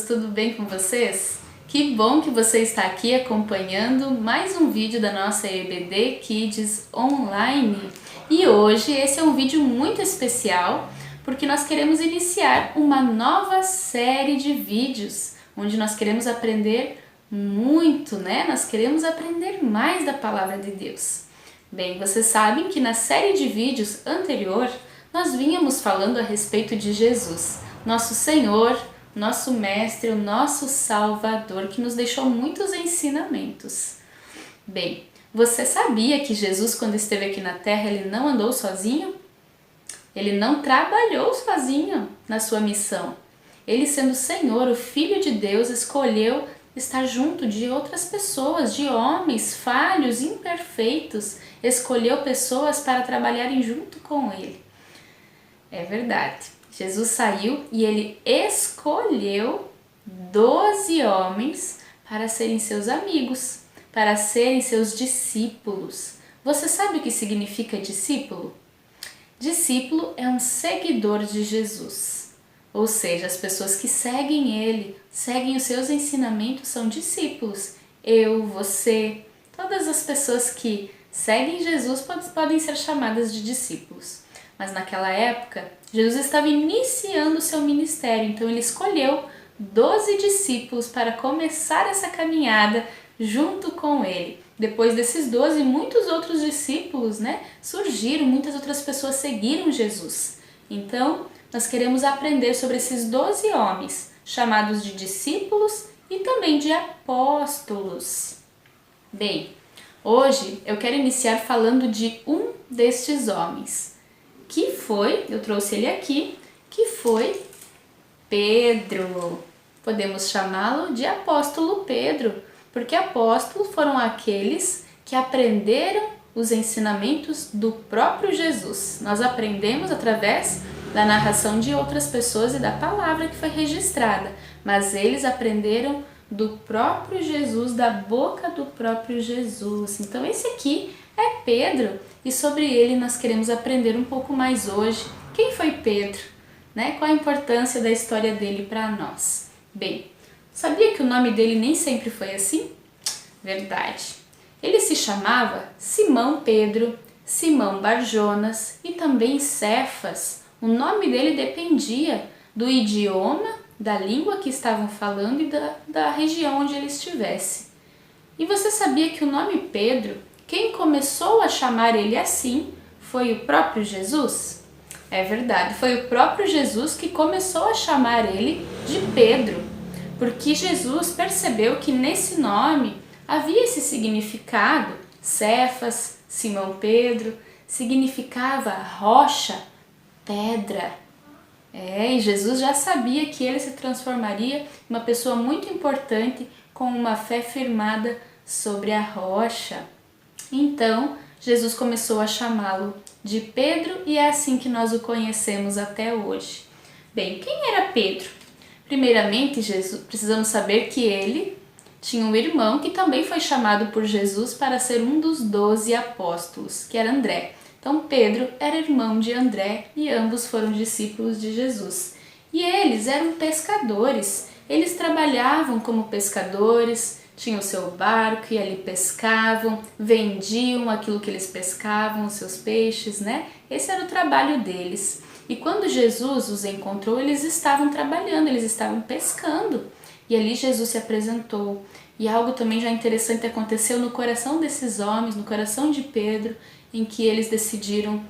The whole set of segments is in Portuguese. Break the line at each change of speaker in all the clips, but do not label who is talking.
tudo bem com vocês? Que bom que você está aqui acompanhando mais um vídeo da nossa EBD Kids Online. E hoje esse é um vídeo muito especial porque nós queremos iniciar uma nova série de vídeos onde nós queremos aprender muito, né? Nós queremos aprender mais da Palavra de Deus. Bem, vocês sabem que na série de vídeos anterior nós vínhamos falando a respeito de Jesus, nosso Senhor, nosso Mestre, o nosso Salvador, que nos deixou muitos ensinamentos. Bem, você sabia que Jesus, quando esteve aqui na Terra, ele não andou sozinho? Ele não trabalhou sozinho na sua missão. Ele, sendo Senhor, o Filho de Deus, escolheu estar junto de outras pessoas, de homens falhos, imperfeitos. Escolheu pessoas para trabalharem junto com ele. É verdade. Jesus saiu e ele escolheu 12 homens para serem seus amigos, para serem seus discípulos. Você sabe o que significa discípulo? Discípulo é um seguidor de Jesus. Ou seja, as pessoas que seguem ele, seguem os seus ensinamentos, são discípulos. Eu, você, todas as pessoas que seguem Jesus podem ser chamadas de discípulos. Mas naquela época, Jesus estava iniciando o seu ministério, então ele escolheu 12 discípulos para começar essa caminhada junto com ele. Depois desses 12, muitos outros discípulos, surgiram, muitas outras pessoas seguiram Jesus. Então, nós queremos aprender sobre esses 12 homens, chamados de discípulos e também de apóstolos. Bem, hoje eu quero iniciar falando de um destes homens, que foi, eu trouxe ele aqui, que foi Pedro. Podemos chamá-lo de apóstolo Pedro, porque apóstolos foram aqueles que aprenderam os ensinamentos do próprio Jesus. Nós aprendemos através da narração de outras pessoas e da palavra que foi registrada, mas eles aprenderam do próprio Jesus, da boca do próprio Jesus. Então esse aqui é Pedro e sobre ele nós queremos aprender um pouco mais hoje. Quem foi Pedro? Qual a importância da história dele para nós? Bem, sabia que o nome dele nem sempre foi assim? Verdade. Ele se chamava Simão Pedro, Simão Barjonas e também Cefas. O nome dele dependia do idioma, da língua que estavam falando e da região onde ele estivesse. E você sabia que o nome Pedro, quem começou a chamar ele assim, foi o próprio Jesus? É verdade, foi o próprio Jesus que começou a chamar ele de Pedro, porque Jesus percebeu que nesse nome havia esse significado. Cefas, Simão Pedro, significava rocha, pedra. E Jesus já sabia que ele se transformaria em uma pessoa muito importante com uma fé firmada sobre a rocha. Então, Jesus começou a chamá-lo de Pedro e é assim que nós o conhecemos até hoje. Bem, quem era Pedro? Primeiramente, precisamos saber que ele tinha um irmão que também foi chamado por Jesus para ser um dos 12 apóstolos, que era André. Então Pedro era irmão de André e ambos foram discípulos de Jesus. E eles eram pescadores, eles trabalhavam como pescadores, tinham o seu barco e ali pescavam, vendiam aquilo que eles pescavam, os seus peixes, Esse era o trabalho deles. E quando Jesus os encontrou, eles estavam trabalhando, eles estavam pescando. E ali Jesus se apresentou. E algo também já interessante aconteceu no coração desses homens, no coração de Pedro, em que eles decidiram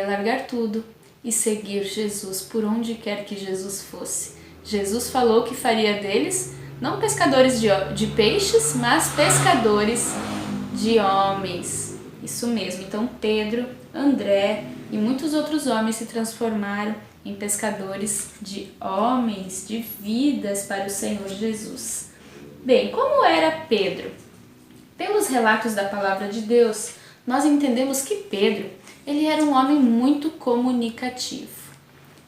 largar tudo e seguir Jesus por onde quer que Jesus fosse. Jesus falou que faria deles não pescadores de peixes, mas pescadores de homens. Isso mesmo, então Pedro, André e muitos outros homens se transformaram em pescadores de homens, de vidas para o Senhor Jesus. Bem, como era Pedro? Pelos relatos da palavra de Deus, nós entendemos que Pedro, ele era um homem muito comunicativo.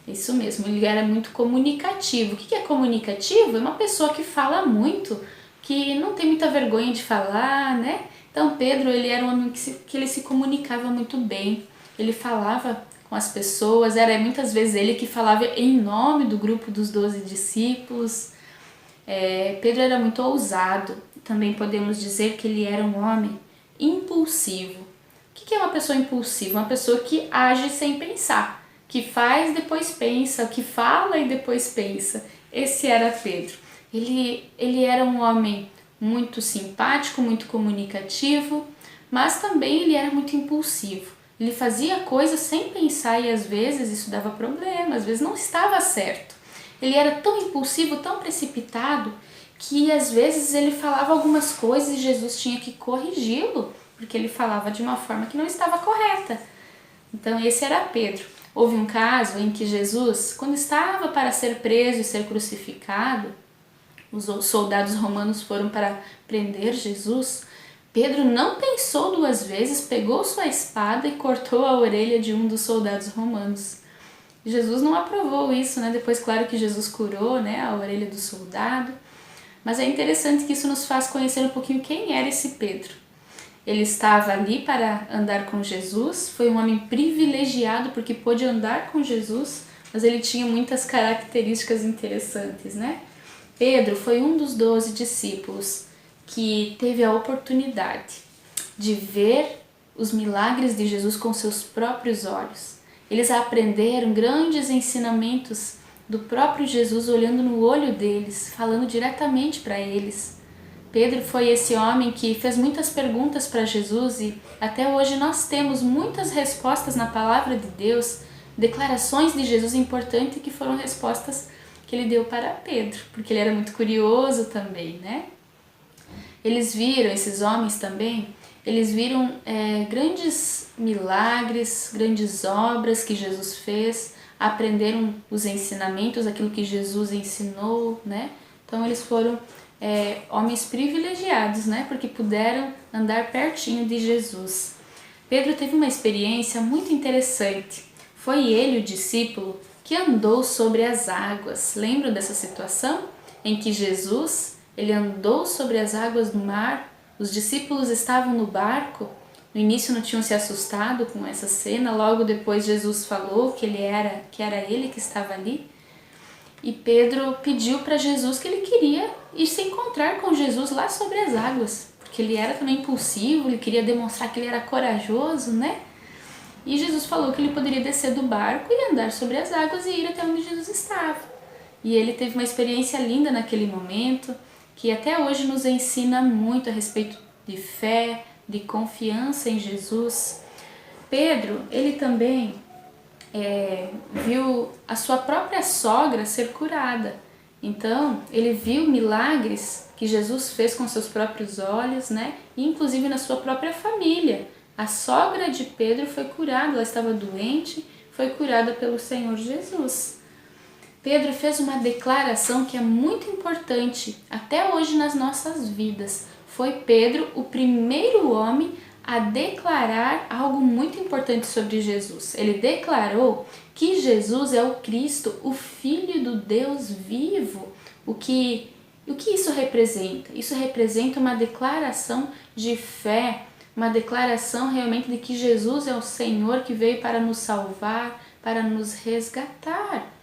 Isso mesmo, ele era muito comunicativo. O que é comunicativo? É uma pessoa que fala muito, que não tem muita vergonha de falar, Então Pedro, ele era um homem que ele se comunicava muito bem. Ele falava com as pessoas, era muitas vezes ele que falava em nome do grupo dos 12 discípulos. Pedro era muito ousado, também podemos dizer que ele era um homem impulsivo. O que é uma pessoa impulsiva? Uma pessoa que age sem pensar, que faz depois pensa, que fala e depois pensa. Esse era Pedro. Ele era um homem muito simpático, muito comunicativo, mas também ele era muito impulsivo. Ele fazia coisas sem pensar e às vezes isso dava problema, às vezes não estava certo. Ele era tão impulsivo, tão precipitado, que às vezes ele falava algumas coisas e Jesus tinha que corrigi-lo, porque ele falava de uma forma que não estava correta. Então esse era Pedro. Houve um caso em que Jesus, quando estava para ser preso e ser crucificado, os soldados romanos foram para prender Jesus. Pedro não pensou duas vezes, pegou sua espada e cortou a orelha de um dos soldados romanos. Jesus não aprovou isso, né? Depois, claro que Jesus curou, né, a orelha do soldado. Mas é interessante que isso nos faz conhecer um pouquinho quem era esse Pedro. Ele estava ali para andar com Jesus, foi um homem privilegiado porque pôde andar com Jesus, mas ele tinha muitas características interessantes, né? Pedro foi um dos 12 discípulos que teve a oportunidade de ver os milagres de Jesus com seus próprios olhos. Eles aprenderam grandes ensinamentos do próprio Jesus olhando no olho deles, falando diretamente para eles. Pedro foi esse homem que fez muitas perguntas para Jesus e até hoje nós temos muitas respostas na palavra de Deus, declarações de Jesus importantes que foram respostas que ele deu para Pedro, porque ele era muito curioso também, né? Eles viram, esses homens também, eles viram grandes milagres, grandes obras que Jesus fez, aprenderam os ensinamentos, aquilo que Jesus ensinou, né? Então eles foram homens privilegiados, né? Porque puderam andar pertinho de Jesus. Pedro teve uma experiência muito interessante. Foi ele, o discípulo, que andou sobre as águas. Lembram dessa situação em que Jesus, ele andou sobre as águas do mar? Os discípulos estavam no barco. No início não tinham se assustado com essa cena. Logo depois Jesus falou que era ele que estava ali. E Pedro pediu para Jesus que ele queria ir se encontrar com Jesus lá sobre as águas, porque ele era também impulsivo, ele queria demonstrar que ele era corajoso, né? E Jesus falou que ele poderia descer do barco e andar sobre as águas e ir até onde Jesus estava. E ele teve uma experiência linda naquele momento, que até hoje nos ensina muito a respeito de fé, de confiança em Jesus. Pedro, ele também viu a sua própria sogra ser curada. Então, ele viu milagres que Jesus fez com seus próprios olhos, né? E inclusive na sua própria família. A sogra de Pedro foi curada, ela estava doente, foi curada pelo Senhor Jesus. Pedro fez uma declaração que é muito importante até hoje nas nossas vidas. Foi Pedro o primeiro homem a declarar algo muito importante sobre Jesus. Ele declarou que Jesus é o Cristo, o Filho do Deus vivo. O que isso representa? Isso representa uma declaração de fé, uma declaração realmente de que Jesus é o Senhor que veio para nos salvar, para nos resgatar.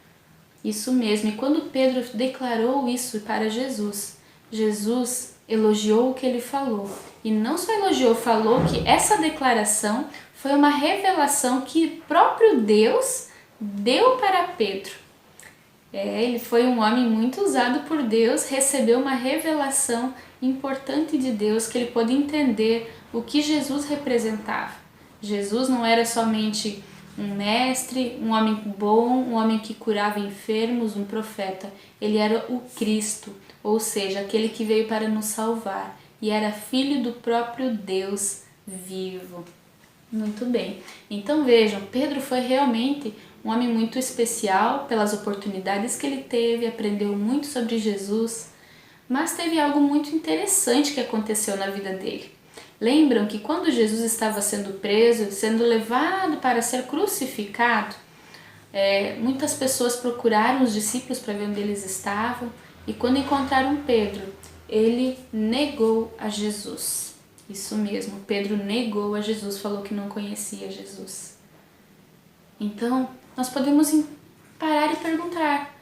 Isso mesmo. E quando Pedro declarou isso para Jesus, Jesus elogiou o que ele falou. E não só elogiou, falou que essa declaração foi uma revelação que próprio Deus deu para Pedro. Ele foi um homem muito usado por Deus, recebeu uma revelação importante de Deus, que ele pôde entender o que Jesus representava. Jesus não era somente um mestre, um homem bom, um homem que curava enfermos, um profeta. Ele era o Cristo, ou seja, aquele que veio para nos salvar e era filho do próprio Deus vivo. Muito bem. Então vejam, Pedro foi realmente um homem muito especial pelas oportunidades que ele teve, aprendeu muito sobre Jesus, mas teve algo muito interessante que aconteceu na vida dele. Lembram que quando Jesus estava sendo preso, sendo levado para ser crucificado, muitas pessoas procuraram os discípulos para ver onde eles estavam, e quando encontraram Pedro, ele negou a Jesus. Isso mesmo, Pedro negou a Jesus, falou que não conhecia Jesus. Então, nós podemos parar e perguntar,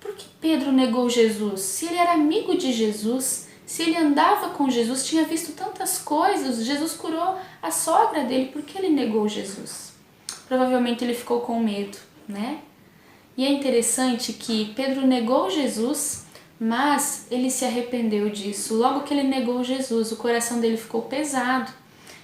por que Pedro negou Jesus? Se ele era amigo de Jesus, se ele andava com Jesus, tinha visto tantas coisas, Jesus curou a sogra dele, por que ele negou Jesus? Provavelmente ele ficou com medo, né? E é interessante que Pedro negou Jesus, mas ele se arrependeu disso. Logo que ele negou Jesus, o coração dele ficou pesado.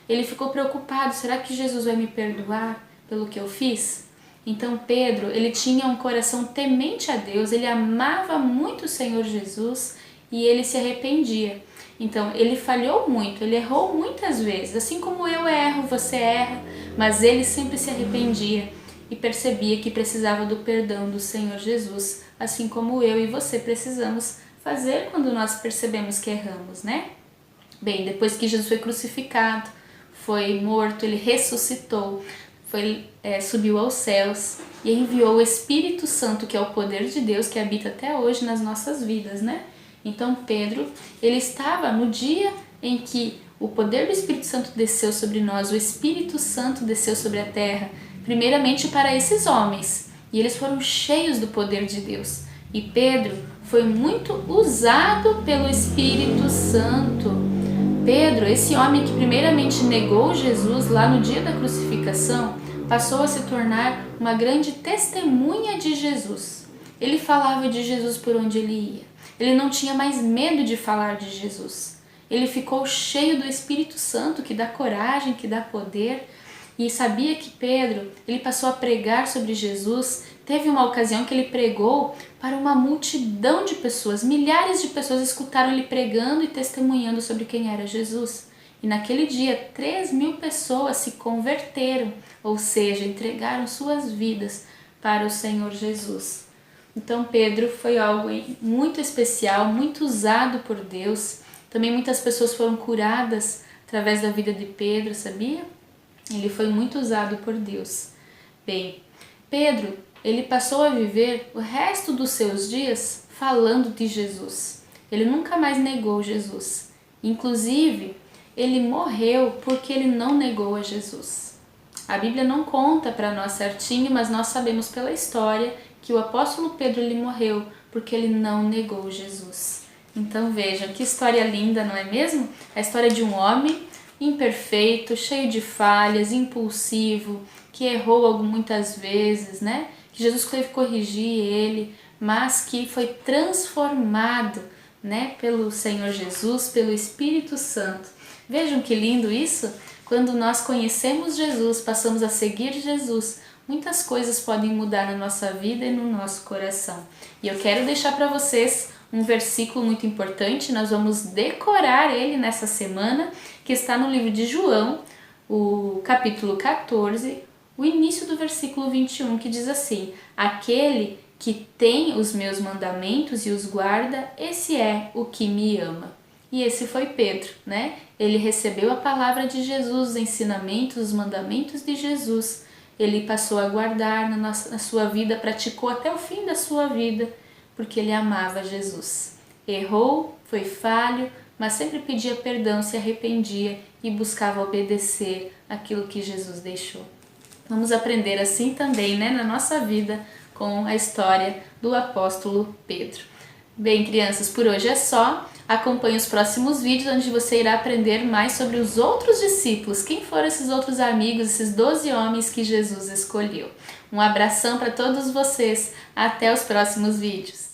Ele ficou preocupado, será que Jesus vai me perdoar pelo que eu fiz? Então Pedro, ele tinha um coração temente a Deus, ele amava muito o Senhor Jesus e ele se arrependia. Então ele falhou muito, ele errou muitas vezes, assim como eu erro, você erra, mas ele sempre se arrependia e percebia que precisava do perdão do Senhor Jesus, assim como eu e você precisamos fazer quando nós percebemos que erramos, né? Bem, depois que Jesus foi crucificado, foi morto, ele ressuscitou, subiu aos céus e enviou o Espírito Santo, que é o poder de Deus que habita até hoje nas nossas vidas, né? Então Pedro, ele estava no dia em que o poder do Espírito Santo desceu sobre nós, o Espírito Santo desceu sobre a terra, primeiramente para esses homens, e eles foram cheios do poder de Deus. E Pedro foi muito usado pelo Espírito Santo. Pedro, esse homem que primeiramente negou Jesus lá no dia da crucificação, passou a se tornar uma grande testemunha de Jesus. Ele falava de Jesus por onde ele ia. Ele não tinha mais medo de falar de Jesus. Ele ficou cheio do Espírito Santo, que dá coragem, que dá poder. E sabia que Pedro, ele passou a pregar sobre Jesus. Teve uma ocasião que ele pregou para uma multidão de pessoas. Milhares de pessoas escutaram ele pregando e testemunhando sobre quem era Jesus. E naquele dia, 3.000 pessoas se converteram, ou seja, entregaram suas vidas para o Senhor Jesus. Então Pedro foi algo muito especial, muito usado por Deus. Também muitas pessoas foram curadas através da vida de Pedro, sabia? Ele foi muito usado por Deus. Bem, Pedro, ele passou a viver o resto dos seus dias falando de Jesus. Ele nunca mais negou Jesus. Inclusive, ele morreu porque ele não negou a Jesus. A Bíblia não conta para nós certinho, mas nós sabemos pela história que o apóstolo Pedro ele morreu porque ele não negou Jesus. Então vejam, que história linda, não é mesmo? A história de um homem imperfeito, cheio de falhas, impulsivo, que errou muitas vezes, né? Que Jesus teve que corrigir ele, mas que foi transformado, né, pelo Senhor Jesus, pelo Espírito Santo. Vejam que lindo isso? Quando nós conhecemos Jesus, passamos a seguir Jesus, muitas coisas podem mudar na nossa vida e no nosso coração. E eu quero deixar para vocês um versículo muito importante, nós vamos decorar ele nessa semana, que está no livro de João, o capítulo 14, o início do versículo 21, que diz assim: aquele que tem os meus mandamentos e os guarda, esse é o que me ama. E esse foi Pedro, né? Ele recebeu a palavra de Jesus, os ensinamentos, os mandamentos de Jesus. Ele passou a guardar na sua vida, praticou até o fim da sua vida, porque ele amava Jesus. Errou, foi falho, mas sempre pedia perdão, se arrependia e buscava obedecer aquilo que Jesus deixou. Vamos aprender assim também, né, na nossa vida, com a história do apóstolo Pedro. Bem, crianças, por hoje é só. Acompanhe os próximos vídeos, onde você irá aprender mais sobre os outros discípulos. Quem foram esses outros amigos, esses 12 homens que Jesus escolheu. Um abração para todos vocês. Até os próximos vídeos.